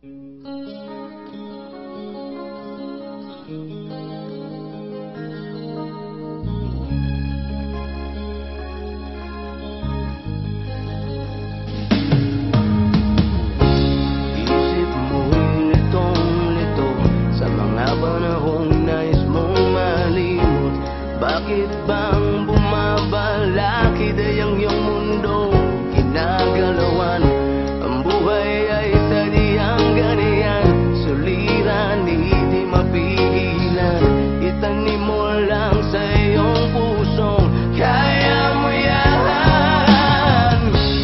Bakit bang bumabalakid ay ang iyong mundo ginagalawan? Ang buhay ay sadyang ganyan, suliran, hindi mapigilan. Itanim mo lang sa iyong pusong kaya mo yan.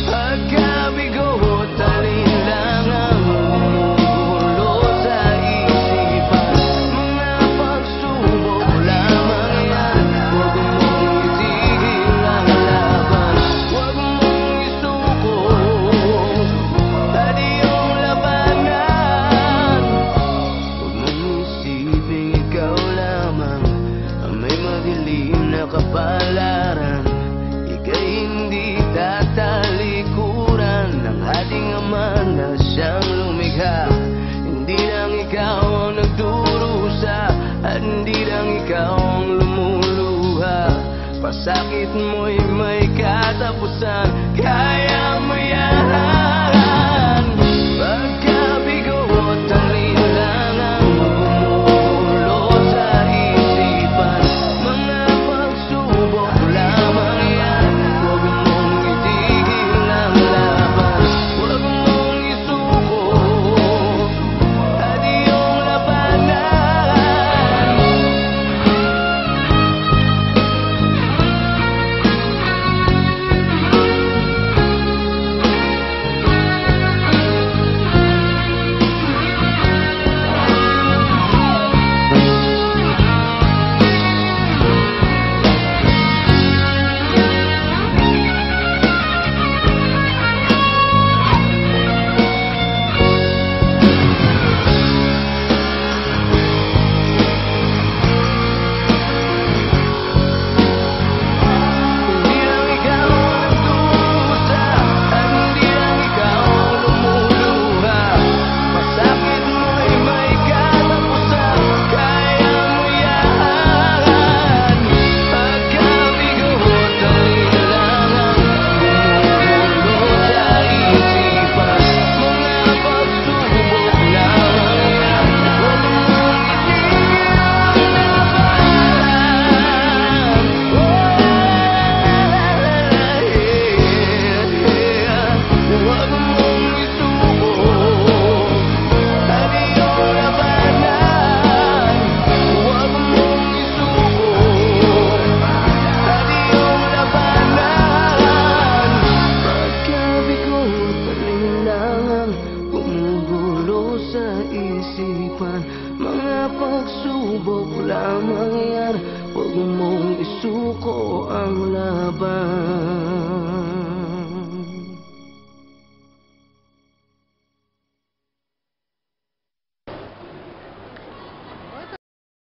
Pagkabigo, talin lang ang bumubulo sa isipan. Mga pagsubok lamang yan, huwag mong itigil ang laban. Huwag mong isuko at iyong labanan. Huwag mong isiping ikaw lamang ang may madilim na kapalaran. Ika'y hindi tatalikuran ng ating Ama na siyang lumikha. Hindi lang ikaw ang nagdurusa at hindi lang ikaw ang lumuluha. Pasakit mo'y may katapusan, kaya mo yan. Pagkabigo, talin lang ang bumubulo sa isipan. Mga pagsubok lamang yan, huwag mong itigil ang laban. Huwag mong isuko at iyong labanan. Hindi lang ikaw ang nagdurusa at hindi lang ikaw ang lumuluha. Pasakit mo'y may katapusan, kaya mo yan. Pagkabigo, talin lang ang bumubulo sa isipan. Mga pagsubok lamang yan, huwag mong itigil ang labanan. Huwag mong isuko at iyong labanan. Huwag mong isuko at iyong labanan. Pagkabigo, talin lang ang bumubulo sa isipan. Mga pagsubok lamang yan, huwag mong isuko ang laban.